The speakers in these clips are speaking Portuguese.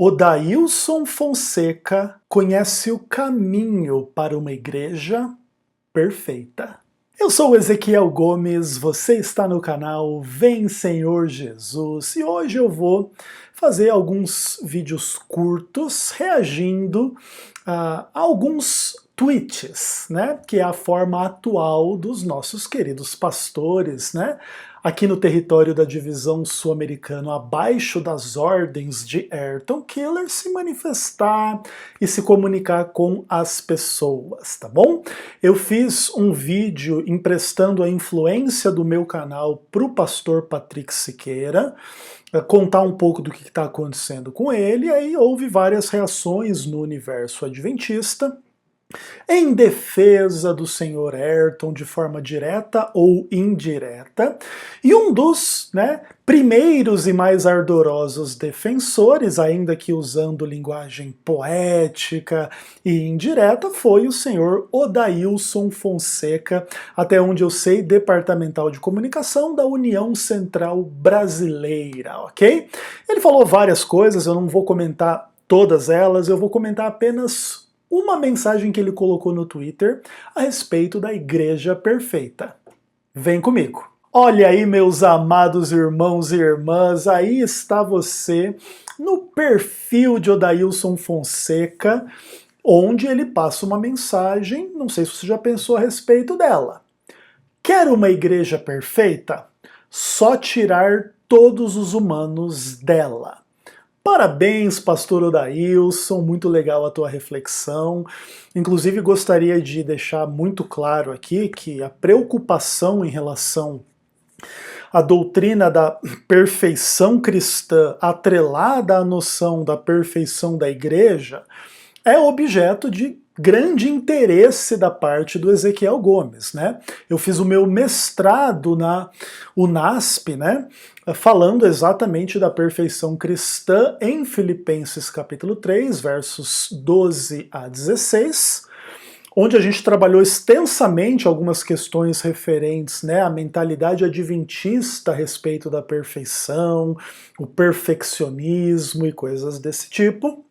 Odailson Fonseca conhece o caminho para uma igreja perfeita. Eu sou o Ezequiel Gomes, você está no canal Vem Senhor Jesus e hoje eu vou fazer alguns vídeos curtos reagindo a alguns tweets, né, que é a forma atual dos nossos queridos pastores, né, aqui no território da divisão sul-americano, abaixo das ordens de Ayrton Keller, se manifestar e se comunicar com as pessoas, tá bom? Eu fiz um vídeo emprestando a influência do meu canal para o pastor Patrick Siqueira, contar um pouco do que está acontecendo com ele, e aí houve várias reações no universo adventista, em defesa do senhor Ayrton de forma direta ou indireta, e um dos primeiros e mais ardorosos defensores, ainda que usando linguagem poética e indireta, foi o senhor Odailson Fonseca, até onde eu sei, departamental de comunicação da União Central Brasileira, ok? Ele falou várias coisas, eu não vou comentar todas elas, eu vou comentar apenas uma mensagem que ele colocou no Twitter a respeito da Igreja Perfeita. Vem comigo. Olha aí, meus amados irmãos e irmãs, aí está você no perfil de Odailson Fonseca, onde ele passa uma mensagem, não sei se você já pensou a respeito dela. Quer uma igreja perfeita? Só tirar todos os humanos dela. Parabéns, pastor Odailson, muito legal a tua reflexão. Inclusive gostaria de deixar muito claro aqui que a preocupação em relação à doutrina da perfeição cristã atrelada à noção da perfeição da igreja é objeto de grande interesse da parte do Ezequiel Gomes, né? Eu fiz o meu mestrado na UNASP, né? Falando exatamente da perfeição cristã em Filipenses capítulo 3, versos 12 a 16, onde a gente trabalhou extensamente algumas questões referentes, né, à mentalidade adventista a respeito da perfeição, o perfeccionismo e coisas desse tipo.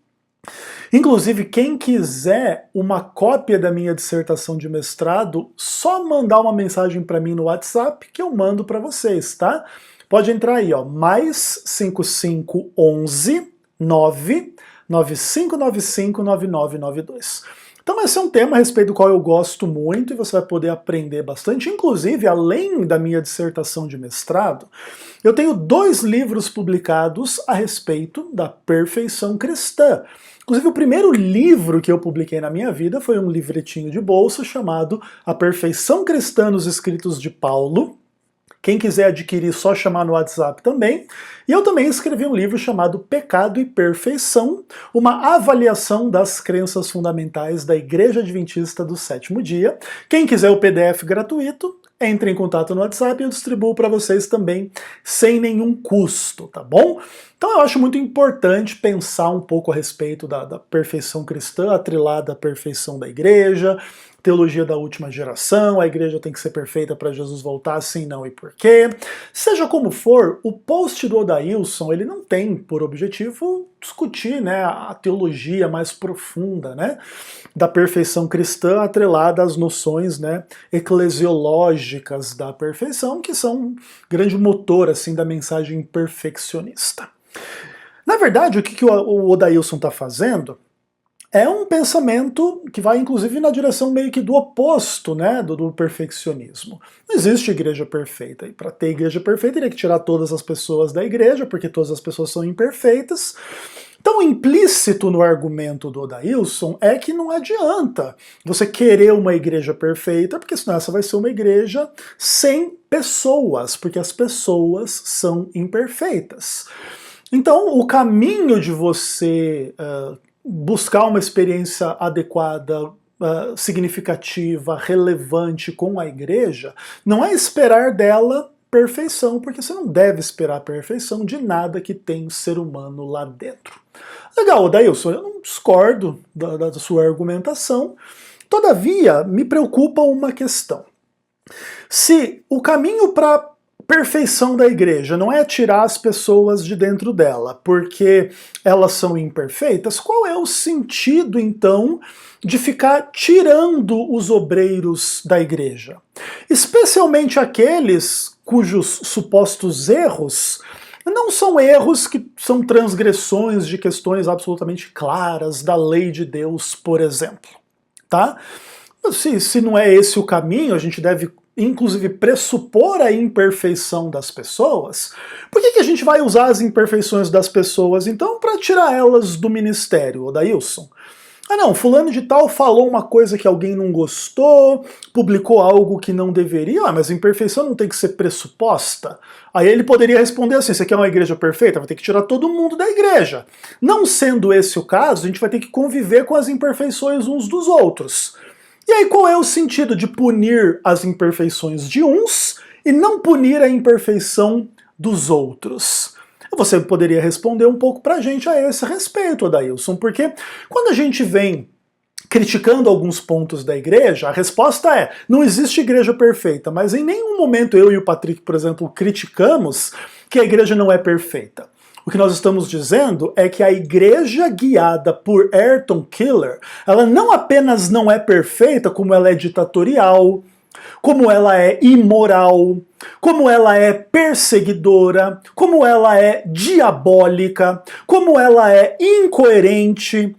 Inclusive, quem quiser uma cópia da minha dissertação de mestrado, só mandar uma mensagem para mim no WhatsApp que eu mando para vocês, tá? Pode entrar aí, ó, mais 5511 99595 9992. Então esse é um tema a respeito do qual eu gosto muito e você vai poder aprender bastante. Inclusive, além da minha dissertação de mestrado, eu tenho 2 livros publicados a respeito da perfeição cristã. Inclusive, o primeiro livro que eu publiquei na minha vida foi um livretinho de bolsa chamado A Perfeição Cristã nos Escritos de Paulo. Quem quiser adquirir, só chamar no WhatsApp também. E eu também escrevi um livro chamado Pecado e Perfeição, uma avaliação das crenças fundamentais da Igreja Adventista do Sétimo Dia. Quem quiser o PDF gratuito, entre em contato no WhatsApp e eu distribuo para vocês também sem nenhum custo, tá bom? Então eu acho muito importante pensar um pouco a respeito da perfeição cristã, atrelada à perfeição da igreja, teologia da última geração, a igreja tem que ser perfeita para Jesus voltar, sim, não e por quê. Seja como for, o post do Odailson, ele não tem por objetivo discutir, né, a teologia mais profunda, né, da perfeição cristã atrelada às noções, né, eclesiológicas da perfeição, que são um grande motor assim, da mensagem perfeccionista. Na verdade, o que o Odailson está fazendo é um pensamento que vai, inclusive, na direção meio que do oposto, né, do perfeccionismo. Não existe igreja perfeita, e para ter igreja perfeita, teria que tirar todas as pessoas da igreja, porque todas as pessoas são imperfeitas. Então, implícito no argumento do Odailson é que não adianta você querer uma igreja perfeita, porque senão essa vai ser uma igreja sem pessoas, porque as pessoas são imperfeitas. Então, o caminho de você buscar uma experiência adequada, significativa, relevante com a igreja, não é esperar dela perfeição, porque você não deve esperar perfeição de nada que tem ser humano lá dentro. Legal, Odailson, eu não discordo da sua argumentação, todavia me preocupa uma questão. Se o caminho para perfeição da igreja não é tirar as pessoas de dentro dela, porque elas são imperfeitas. Qual é o sentido, então, de ficar tirando os obreiros da igreja? Especialmente aqueles cujos supostos erros não são erros que são transgressões de questões absolutamente claras da lei de Deus, por exemplo. Tá? Se não é esse o caminho, a gente deve inclusive pressupor a imperfeição das pessoas. Por que a gente vai usar as imperfeições das pessoas, então, para tirar elas do ministério, Odailson? Ah não, fulano de tal falou uma coisa que alguém não gostou, publicou algo que não deveria, mas a imperfeição não tem que ser pressuposta? Aí ele poderia responder assim, você quer uma igreja perfeita? Vai ter que tirar todo mundo da igreja. Não sendo esse o caso, a gente vai ter que conviver com as imperfeições uns dos outros. E aí qual é o sentido de punir as imperfeições de uns e não punir a imperfeição dos outros? Você poderia responder um pouco pra gente a esse respeito, Odailson, porque quando a gente vem criticando alguns pontos da igreja, a resposta é, não existe igreja perfeita, mas em nenhum momento eu e o Patrick, por exemplo, criticamos que a igreja não é perfeita. O que nós estamos dizendo é que a igreja guiada por Ayrton Keller, ela não apenas não é perfeita, como ela é ditatorial, como ela é imoral, como ela é perseguidora, como ela é diabólica, como ela é incoerente.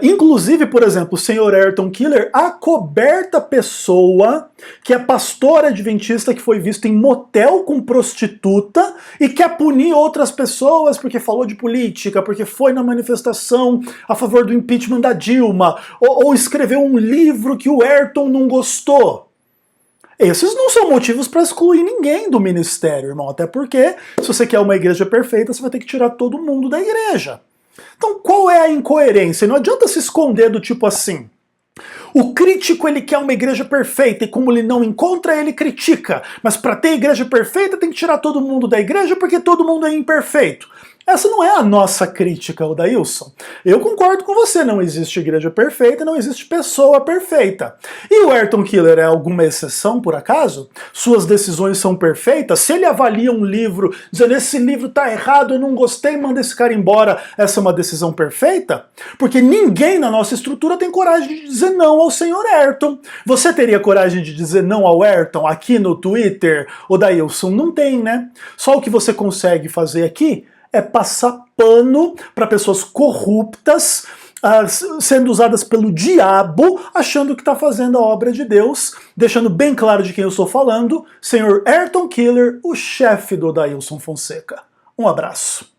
Inclusive, por exemplo, o Sr. Ayrton Keller, a coberta pessoa que é pastor adventista que foi visto em motel com prostituta e quer punir outras pessoas porque falou de política, porque foi na manifestação a favor do impeachment da Dilma, ou escreveu um livro que o Ayrton não gostou. Esses não são motivos para excluir ninguém do ministério, irmão. Até porque, se você quer uma igreja perfeita, você vai ter que tirar todo mundo da igreja. Então, qual é a incoerência? Não adianta se esconder do tipo assim. O crítico, ele quer uma igreja perfeita, e como ele não encontra, ele critica. Mas para ter igreja perfeita, tem que tirar todo mundo da igreja, porque todo mundo é imperfeito. Essa não é a nossa crítica, Odailson. Eu concordo com você, não existe igreja perfeita, não existe pessoa perfeita. E o Ayrton Keller é alguma exceção, por acaso? Suas decisões são perfeitas? Se ele avalia um livro, dizendo esse livro tá errado, eu não gostei, manda esse cara embora, essa é uma decisão perfeita? Porque ninguém na nossa estrutura tem coragem de dizer não ao Sr. Ayrton. Você teria coragem de dizer não ao Ayrton aqui no Twitter, Odailson? Não tem, né? Só o que você consegue fazer aqui é passar pano para pessoas corruptas, sendo usadas pelo diabo, achando que está fazendo a obra de Deus, deixando bem claro de quem eu estou falando, Sr. Ayrton Keller, o chefe do Odailson Fonseca. Um abraço.